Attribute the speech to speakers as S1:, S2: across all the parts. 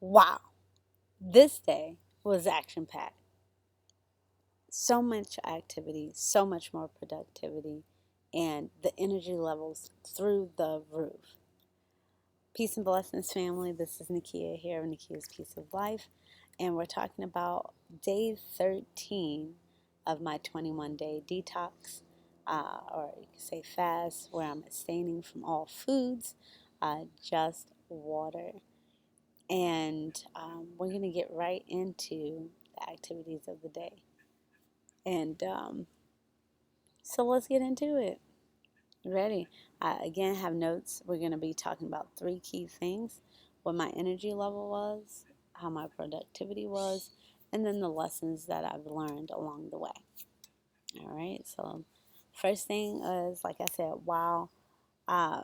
S1: Wow, this day was action packed. So much activity, so much more productivity, and the energy levels through the roof. Peace and blessings, family. This is Nakia here of Nakia's Peace of Life, and we're talking about day 13 of my 21-day detox, or you could say fast, where I'm abstaining from all foods, just water. And we're going to get right into the activities of the day. And so let's get into it. Ready? I again have notes. We're going to be talking about three key things: what my energy level was, how my productivity was, and then the lessons that I've learned along the way. All right. So, first thing is, like I said, wow. Uh,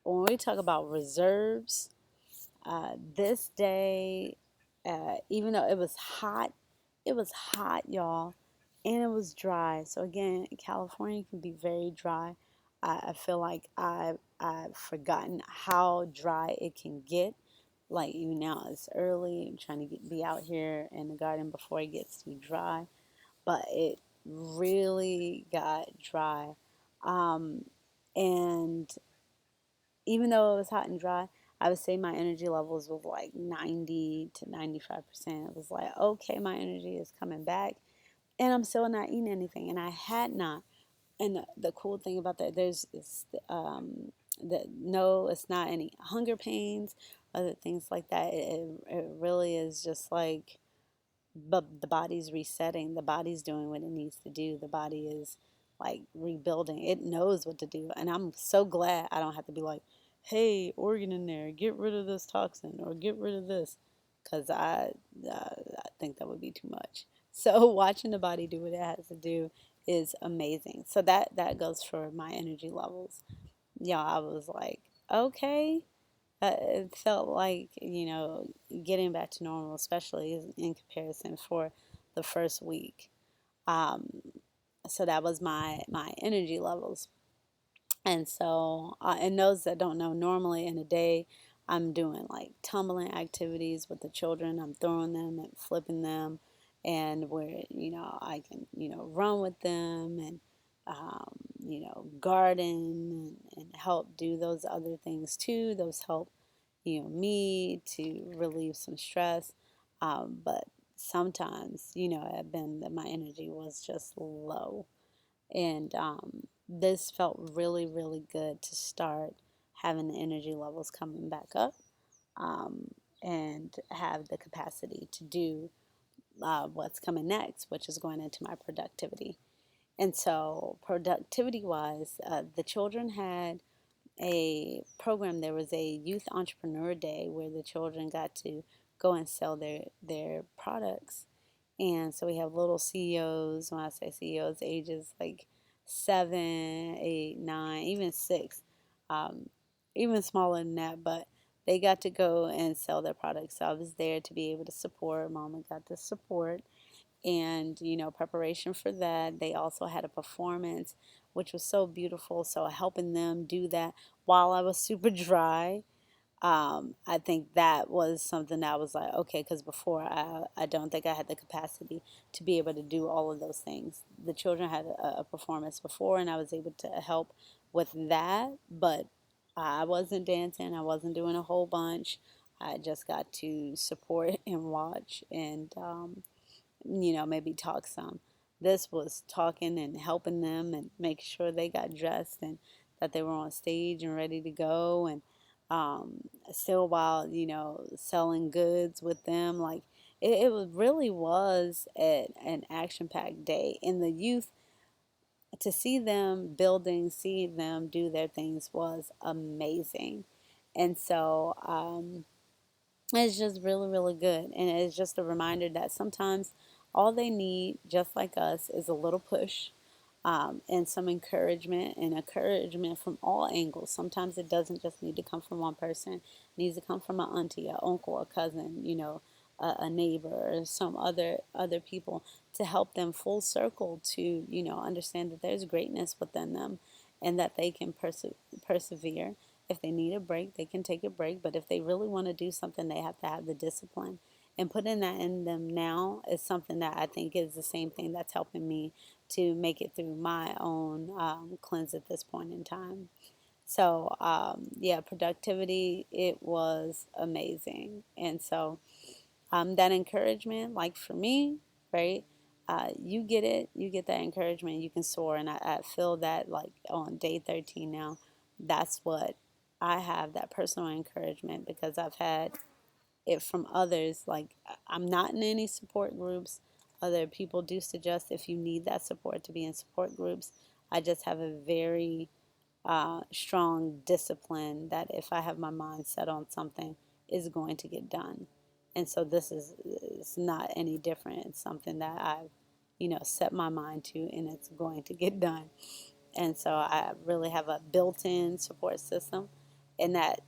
S1: when we talk about reserves, this day, even though it was hot, y'all, and it was dry. So again, California can be very dry. I feel like I've forgotten how dry it can get. Like you now, it's early. I'm trying to be out here in the garden before it gets too dry, but it really got dry. Um, and even though it was hot and dry, I would say my energy levels was like 90 to 95%. It was like, okay, my energy is coming back, and I'm still not eating anything. And I had not. And the cool thing about that, no, it's not any hunger pains, other things like that. It really is just like, but the body's resetting. The body's doing what it needs to do. The body is like rebuilding. It knows what to do. And I'm so glad I don't have to be like, hey, organ in there, get rid of this toxin or get rid of this. Because I think that would be too much. So watching the body do what it has to do is amazing. So that goes for my energy levels. Yeah, I was like, okay, it felt like, getting back to normal, especially in comparison for the first week. Um, so that was my energy levels. And so, and those that don't know, normally in a day, I'm doing like tumbling activities with the children. I'm throwing them and flipping them, and where I can run with them and garden and help do those other things too. Those help me to relieve some stress. But sometimes I've been that my energy was just low, and this felt really, really good to start having the energy levels coming back up, um, and have the capacity to do what's coming next, which is going into my productivity. And so, productivity wise, the children had a program. There was a youth entrepreneur day where the children got to go and sell their products. And so we have little CEOs. When I say CEOs, ages like 7, 8, 9, even 6, um, even smaller than that. But they got to go and sell their products. So I was there to be able to support. Mama got to support, and preparation for that. They also had a performance which was so beautiful, so helping them do that while I was super dry. I think that was something that I was like, okay, because before I don't think I had the capacity to be able to do all of those things. The children had a performance before, and I was able to help with that, but I wasn't dancing. I wasn't doing a whole bunch. I just got to support and watch, and maybe talk some. This was talking and helping them and making sure they got dressed and that they were on stage and ready to go, and still while selling goods with them. Like really was an action packed day. And the youth, to see them building, see them do their things was amazing. And so it's just really, really good. And it's just a reminder that sometimes all they need, just like us, is a little push, and some encouragement, and encouragement from all angles. Sometimes it doesn't just need to come from one person, it needs to come from an auntie, an uncle, a cousin, a neighbor, or some other people, to help them full circle to understand that there's greatness within them, and that they can persevere, If they need a break, they can take a break. But if they really want to do something, they have to have the discipline. And putting that in them now is something that I think is the same thing that's helping me to make it through my own cleanse at this point in time. So, yeah, productivity, it was amazing. And so, that encouragement, like for me, right? You get it, you get that encouragement, you can soar. And I feel that like on day 13 now, that's what I have, that personal encouragement, because I've had it from others. Like, I'm not in any support groups. Other people do suggest if you need that support to be in support groups. I just have a very strong discipline that if I have my mind set on something, is going to get done. And so this is not any different. It's something that I've, set my mind to, and it's going to get done. And so I really have a built-in support system, and that,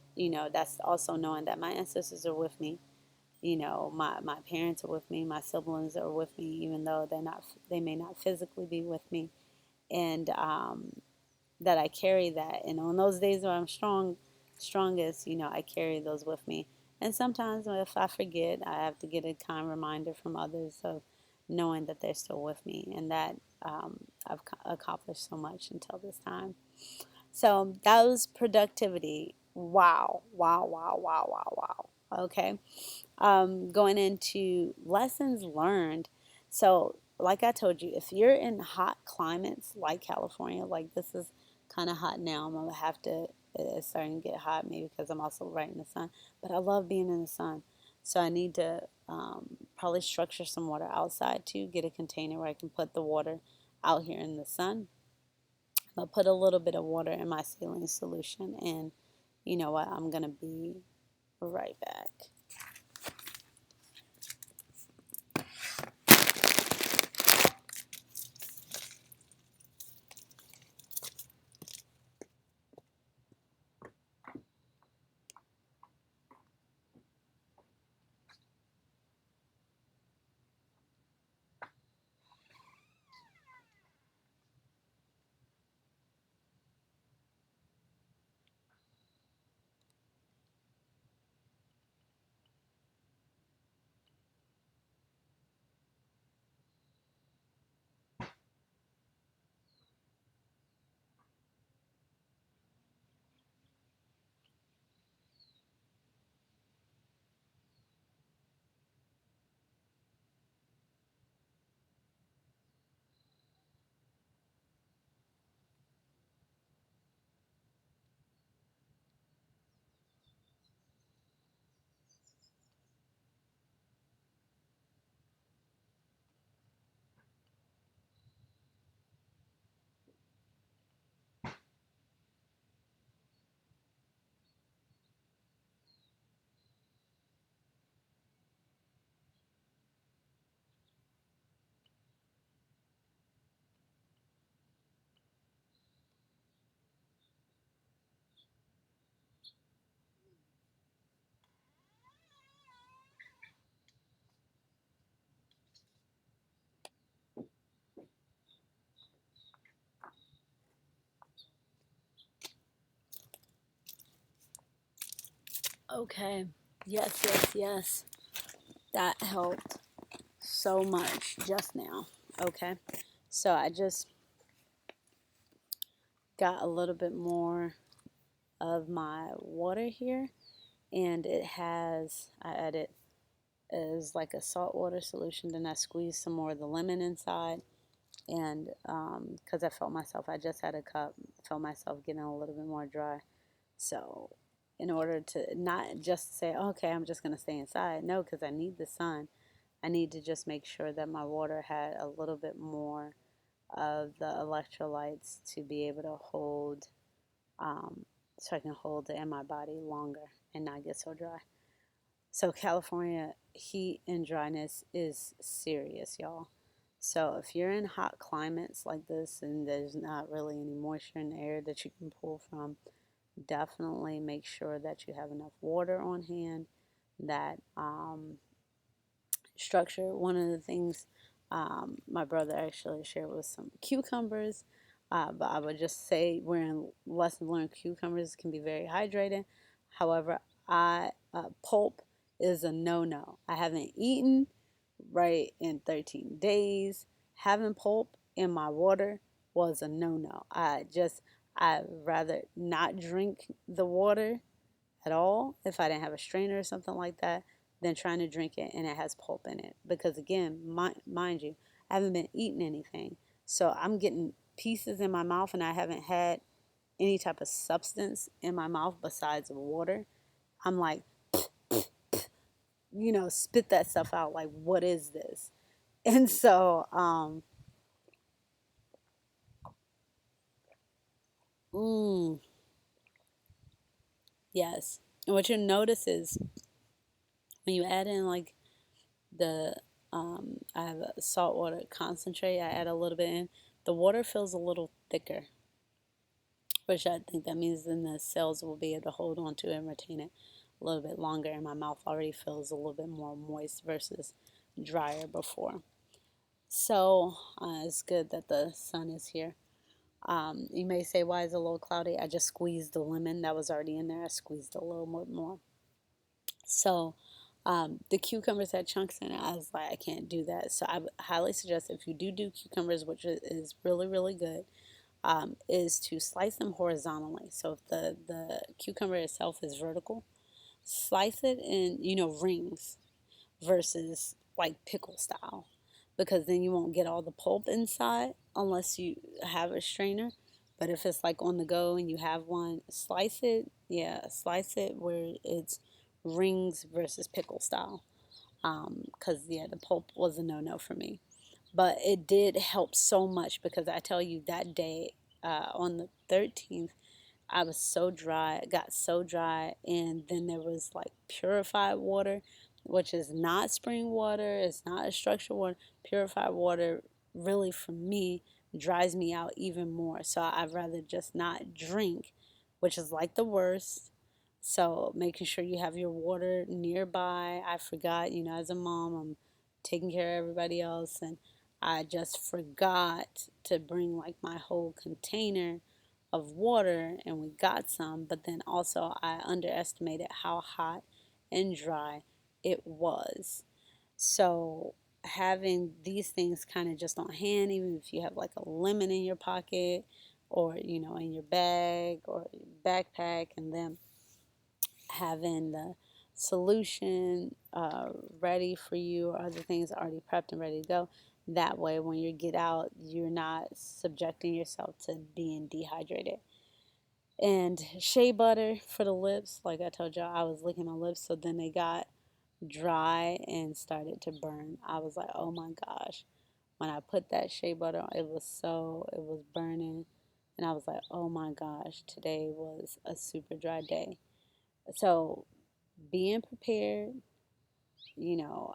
S1: that's also knowing that my ancestors are with me. My parents are with me, my siblings are with me, even though they may not physically be with me. And that I carry that. And on those days where I'm strongest, I carry those with me. And sometimes if I forget, I have to get a kind reminder from others of knowing that they're still with me, and that I've accomplished so much until this time. So that was productivity. Wow, wow, wow, wow, wow, wow. Okay. Going into lessons learned. So, like I told you, if you're in hot climates like California, like this is kind of hot now, I'm gonna have to. It's starting to get hot, maybe because I'm also right in the sun. But I love being in the sun, so I need to probably structure some water outside too. Get a container where I can put the water out here in the sun. I'll put a little bit of water in my saline solution, and you know what? I'm gonna be right back. Okay. Yes, yes, yes. That helped so much just now. Okay. So I just got a little bit more of my water here, and I added is like a salt water solution. Then I squeezed some more of the lemon inside, and because I just had a cup, felt myself getting a little bit more dry. So, in order to not just say, okay, I'm just going to stay inside, no, because I need the sun. I need to just make sure that my water had a little bit more of the electrolytes to be able to hold, so I can hold it in my body longer and not get so dry. So, California heat and dryness is serious, y'all. So, if you're in hot climates like this and there's not really any moisture in the air that you can pull from, definitely make sure that you have enough water on hand. That structure, one of the things my brother actually shared was some cucumbers. But I would just say we're in lessons learned cucumbers can be very hydrating. However, I pulp is a no-no. I haven't eaten right in 13 days. Having pulp in my water was a no-no. I'd rather not drink the water at all if I didn't have a strainer or something like that than trying to drink it and it has pulp in it. Because again, mind you, I haven't been eating anything. So I'm getting pieces in my mouth and I haven't had any type of substance in my mouth besides water. I'm like, spit that stuff out. Like, what is this? And so, mm, yes. And what you notice is when you add in like the I have a salt water concentrate. I add a little bit in. The water feels a little thicker, which I think that means then the cells will be able to hold on to it and retain it a little bit longer. And my mouth already feels a little bit more moist versus drier before. So it's good that the sun is here. You may say, why is it a little cloudy? I just squeezed the lemon that was already in there. I squeezed a little bit more. So the cucumbers had chunks in it. I was like, I can't do that. So I would highly suggest if you do cucumbers, which is really, really good, is to slice them horizontally. So if the cucumber itself is vertical, slice it in, rings versus like pickle style, because then you won't get all the pulp inside unless you have a strainer. But if it's like on the go and you have one, slice it, yeah, slice it where it's rings versus pickle style. Because yeah, the pulp was a no-no for me. But it did help so much because I tell you that day, on the 13th, I was so dry, it got so dry, and then there was like purified water, which is not spring water, it's not a structured water. Purified water really for me dries me out even more. So I'd rather just not drink, which is like the worst. So making sure you have your water nearby. I forgot, as a mom, I'm taking care of everybody else, and I just forgot to bring like my whole container of water, and we got some, but then also I underestimated how hot and dry it was. So having these things kind of just on hand, even if you have like a lemon in your pocket or in your bag or your backpack, and then having the solution ready for you or other things already prepped and ready to go. That way, when you get out, you're not subjecting yourself to being dehydrated. And shea butter for the lips. Like I told y'all, I was licking my lips, so then they got dry and started to burn. I was like, oh my gosh. When I put that shea butter on, it was burning. And I was like, oh my gosh, today was a super dry day. So being prepared,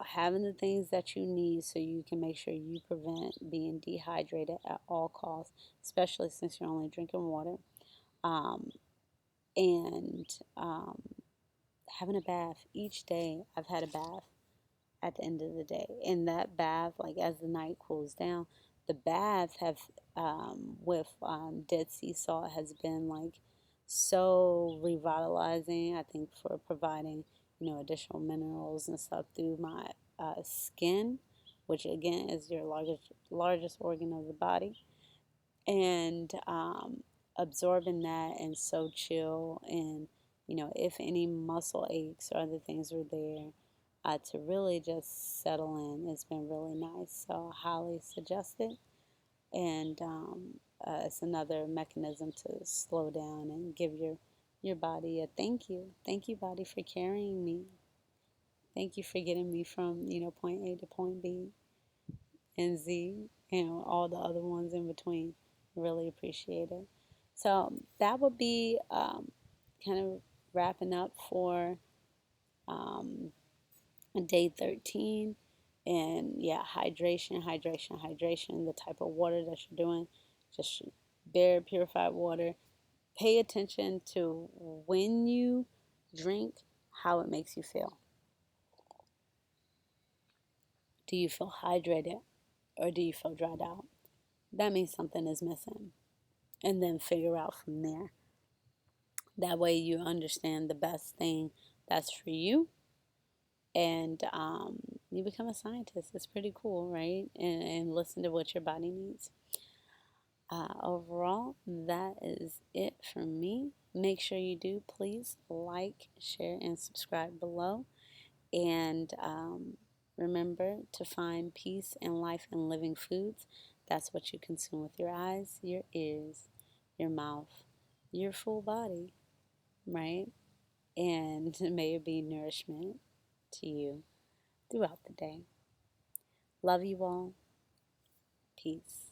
S1: having the things that you need so you can make sure you prevent being dehydrated at all costs, especially since you're only drinking water. Um, and having a bath each day. I've had a bath at the end of the day, and that bath, like as the night cools down, the bath have with Dead Sea salt has been like so revitalizing. I think for providing additional minerals and stuff through my skin, which again is your largest organ of the body, and absorbing that and so chill, and if any muscle aches or other things were there, to really just settle in. It's been really nice, so I highly suggest it. And it's another mechanism to slow down and give your body a thank you body for carrying me. Thank you for getting me from point A to point B and Z, all the other ones in between. Really appreciate it. So that would be kind of wrapping up for um, day 13. And yeah, hydration, hydration, hydration. The type of water that you're doing, just bare purified water. Pay attention to when you drink, how it makes you feel. Do you feel hydrated or do you feel dried out? That means something is missing. and then figure out from there. That way you understand the best thing that's for you, and you become a scientist. It's pretty cool, right? And listen to what your body needs. Overall, that is it from me. Make sure you do please like, share, and subscribe below. And remember to find peace in life and living foods. That's what you consume with your eyes, your ears, your mouth, your full body, right? And may it be nourishment to you throughout the day. Love you all. Peace.